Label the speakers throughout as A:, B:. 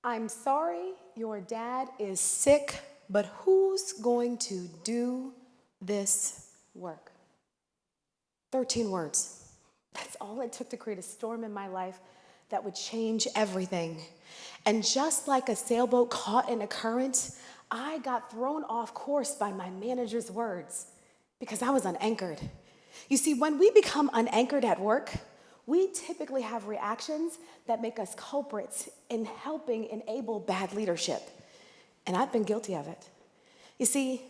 A: I'm sorry your dad is sick, but who's going to do this work? 13 words. That's all it took to create a storm in my life that would change everything. And just like a sailboat caught in a current, I got thrown off course by my manager's words because I was unanchored. You see, when we become unanchored at work, we typically have reactions that make us culprits in helping enable bad leadership. And I've been guilty of it. You see,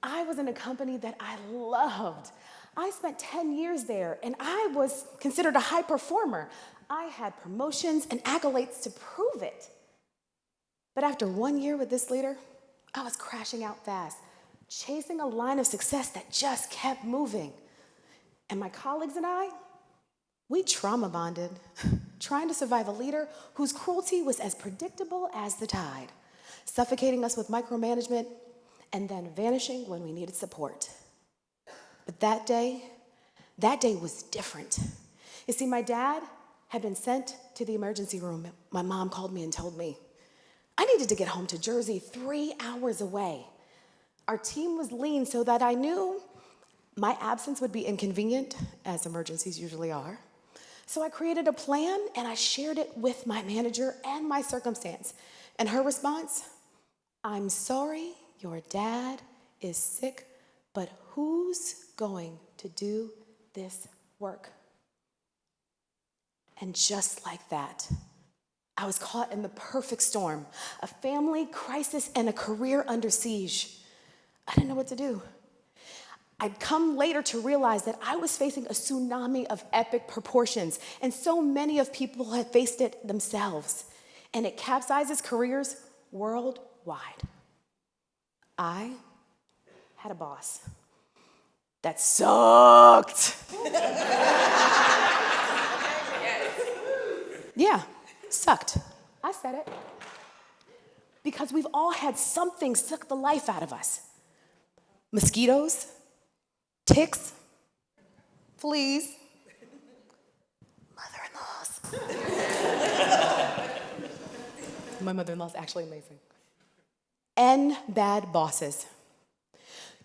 A: I was in a company that I loved. I spent 10 years there, and I was considered a high performer. I had promotions and accolades to prove it. But after 1 year with this leader, I was crashing out fast, chasing a line of success that just kept moving. And my colleagues and I, we trauma bonded, trying to survive a leader whose cruelty was as predictable as the tide, suffocating us with micromanagement and then vanishing when we needed support. But that day was different. You see, my dad had been sent to the emergency room. My mom called me and told me I needed to get home to Jersey 3 hours away. Our team was lean so that I knew my absence would be inconvenient, as emergencies usually are. So I created a plan and I shared it with my manager and my circumstance. And her response, I'm sorry your dad is sick, but who's going to do this work? And just like that, I was caught in the perfect storm, a family crisis and a career under siege. I didn't know what to do. I'd come later to realize that I was facing a tsunami of epic proportions, and so many of people have faced it themselves, and it capsizes careers worldwide. I had a boss that sucked. Yeah, sucked. I said it. Because we've all had something suck the life out of us. Mosquitoes, ticks, fleas, mother-in-laws. My mother-in-law's actually amazing. And bad bosses.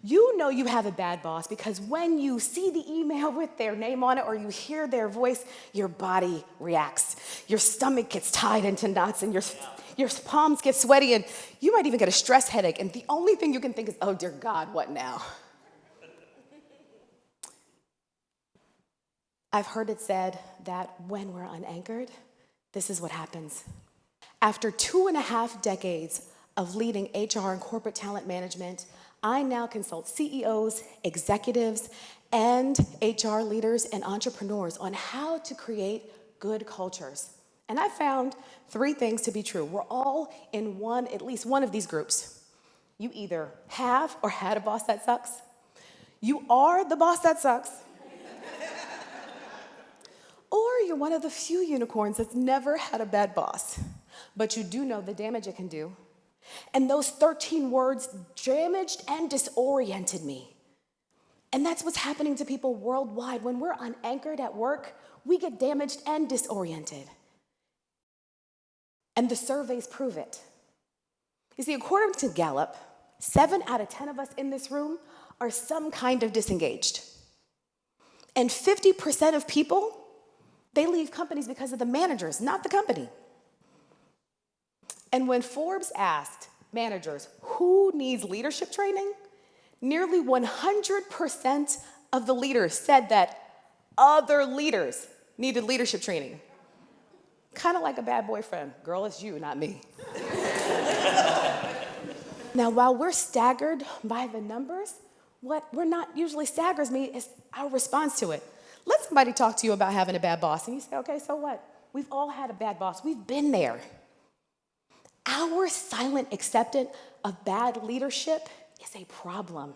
A: You know you have a bad boss because when you see the email with their name on it or you hear their voice, your body reacts. Your stomach gets tied into knots and your palms get sweaty and you might even get a stress headache. And the only thing you can think is, oh dear God, what now? I've heard it said that when we're unanchored, this is what happens. After 2.5 decades of leading HR and corporate talent management, I now consult CEOs, executives, and HR leaders and entrepreneurs on how to create good cultures. And I found 3 things to be true. We're all in at least one of these groups. You either have or had a boss that sucks. You are the boss that sucks. Or you're one of the few unicorns that's never had a bad boss, but you do know the damage it can do. And those 13 words damaged and disoriented me. And that's what's happening to people worldwide. When we're unanchored at work, we get damaged and disoriented. And the surveys prove it. You see, according to Gallup, 7 out of 10 of us in this room are some kind of disengaged. And 50% of people, they leave companies because of the managers, not the company. And when Forbes asked managers who needs leadership training, nearly 100% of the leaders said that other leaders needed leadership training. Kind of like a bad boyfriend. Girl, it's you, not me. Now, while we're staggered by the numbers, what not usually staggers me is our response to it. Let somebody talk to you about having a bad boss, and you say, okay, so what? We've all had a bad boss. We've been there. Our silent acceptance of bad leadership is a problem.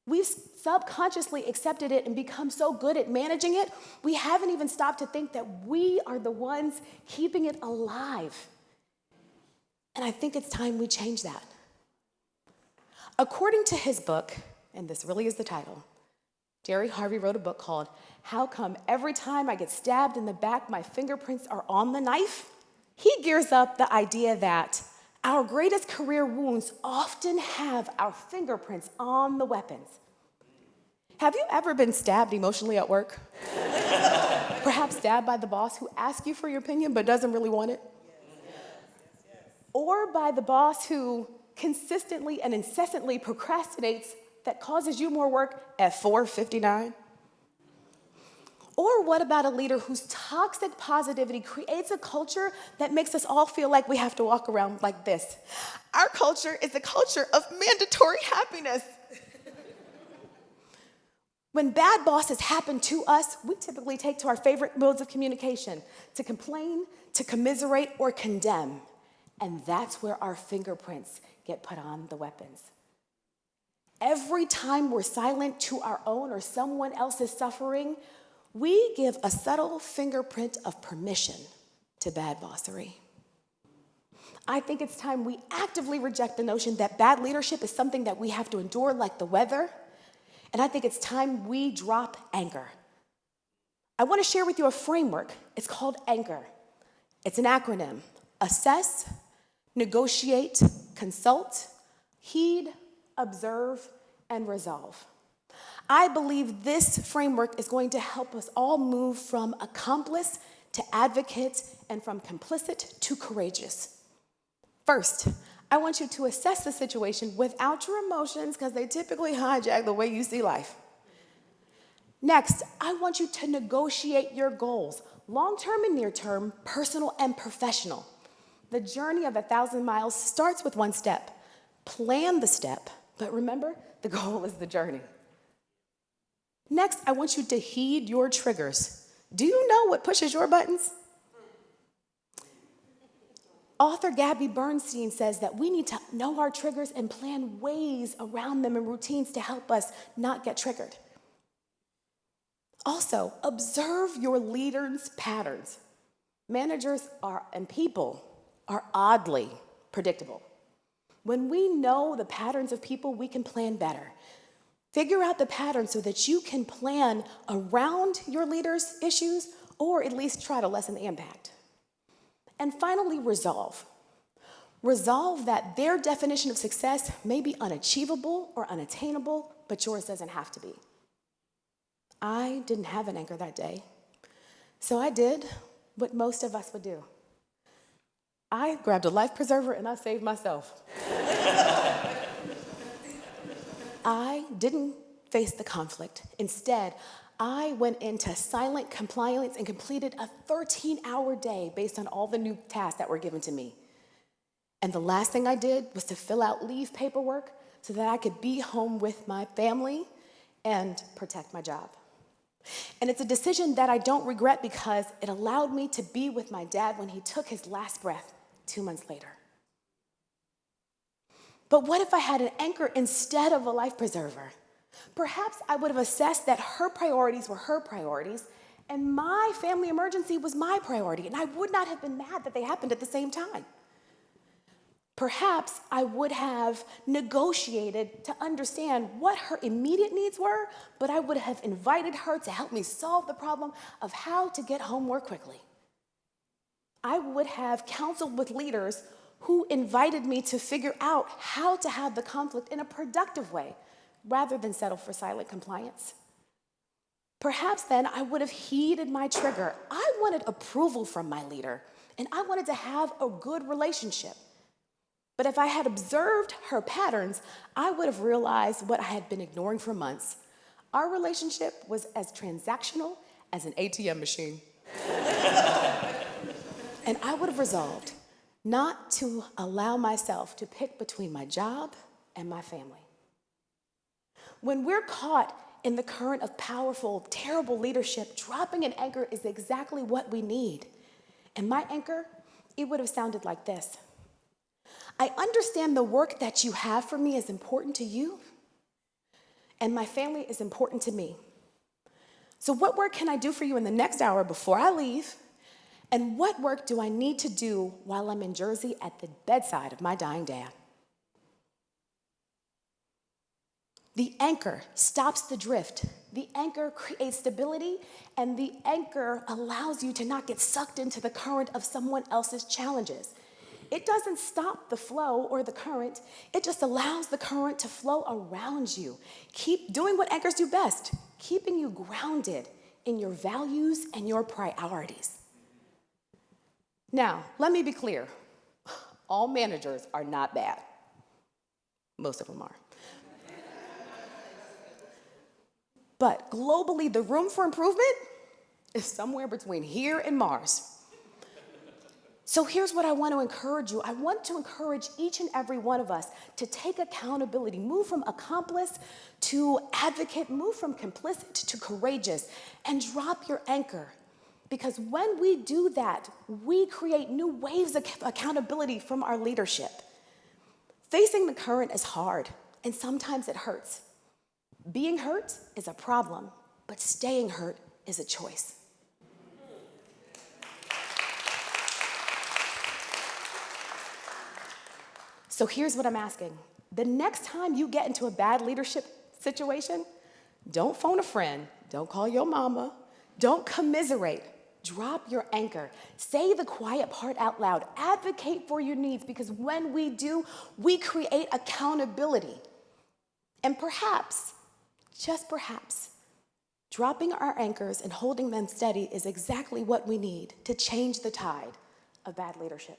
A: We've subconsciously accepted it and become so good at managing it, we haven't even stopped to think that we are the ones keeping it alive. And I think it's time we change that. According to his book, and this really is the title, Jerry Harvey wrote a book called How Come Every Time I Get Stabbed in the Back, My Fingerprints Are on the Knife? He gears up the idea that our greatest career wounds often have our fingerprints on the weapons. Have you ever been stabbed emotionally at work? Perhaps stabbed by the boss who asks you for your opinion but doesn't really want it? Or by the boss who consistently and incessantly procrastinates that causes you more work at 4:59? Or what about a leader whose toxic positivity creates a culture that makes us all feel like we have to walk around like this? Our culture is a culture of mandatory happiness. When bad bosses happen to us, we typically take to our favorite modes of communication, to complain, to commiserate, or condemn. And that's where our fingerprints get put on the weapons. Every time we're silent to our own or someone else's suffering, we give a subtle fingerprint of permission to bad bossery. I think it's time we actively reject the notion that bad leadership is something that we have to endure like the weather. And I think it's time we drop anchor. I want to share with you a framework. It's called ANCHOR. It's an acronym: assess, negotiate, consult, heed, observe, and resolve. I believe this framework is going to help us all move from accomplice to advocate and from complicit to courageous. First, I want you to assess the situation without your emotions because they typically hijack the way you see life. Next, I want you to negotiate your goals, long-term and near-term, personal and professional. The journey of 1,000 miles starts with one step. Plan the step, but remember, the goal is the journey. Next, I want you to heed your triggers. Do you know what pushes your buttons? Author Gabby Bernstein says that we need to know our triggers and plan ways around them and routines to help us not get triggered. Also, observe your leaders' patterns. Managers and people are oddly predictable. When we know the patterns of people, we can plan better. Figure out the pattern so that you can plan around your leaders' issues or at least try to lessen the impact. And finally, resolve. Resolve that their definition of success may be unachievable or unattainable, but yours doesn't have to be. I didn't have an anchor that day, so I did what most of us would do. I grabbed a life preserver and I saved myself. I didn't face the conflict. Instead, I went into silent compliance and completed a 13-hour day based on all the new tasks that were given to me. And the last thing I did was to fill out leave paperwork so that I could be home with my family and protect my job. And it's a decision that I don't regret because it allowed me to be with my dad when he took his last breath 2 months later. But what if I had an anchor instead of a life preserver? Perhaps I would have assessed that her priorities were her priorities and my family emergency was my priority, and I would not have been mad that they happened at the same time. Perhaps I would have negotiated to understand what her immediate needs were, but I would have invited her to help me solve the problem of how to get home more quickly. I would have counseled with leaders who invited me to figure out how to have the conflict in a productive way rather than settle for silent compliance. Perhaps then I would have heeded my trigger. I wanted approval from my leader, and I wanted to have a good relationship. But if I had observed her patterns, I would have realized what I had been ignoring for months. Our relationship was as transactional as an ATM machine. And I would have resolved not to allow myself to pick between my job and my family. When we're caught in the current of powerful, terrible leadership, dropping an anchor is exactly what we need. And my anchor, it would have sounded like this. I understand the work that you have for me is important to you, and my family is important to me. So what work can I do for you in the next hour before I leave? And what work do I need to do while I'm in Jersey at the bedside of my dying dad? The anchor stops the drift The anchor creates stability, and the anchor allows you to not get sucked into the current of someone else's challenges. It doesn't stop the flow or the current, it just allows the current to flow around you. Keep doing what anchors do best, keeping you grounded in your values and your priorities. Now, let me be clear. All managers are not bad. Most of them are. But globally, the room for improvement is somewhere between here and Mars. So here's what I want to encourage you. I want to encourage each and every one of us to take accountability, move from accomplice to advocate, move from complicit to courageous, and drop your anchor. Because when we do that, we create new waves of accountability from our leadership. Facing the current is hard, and sometimes it hurts. Being hurt is a problem, but staying hurt is a choice. So here's what I'm asking. The next time you get into a bad leadership situation, don't phone a friend, don't call your mama, don't commiserate. Drop your anchor. Say the quiet part out loud. Advocate for your needs, because when we do, we create accountability. And perhaps, just perhaps, dropping our anchors and holding them steady is exactly what we need to change the tide of bad leadership.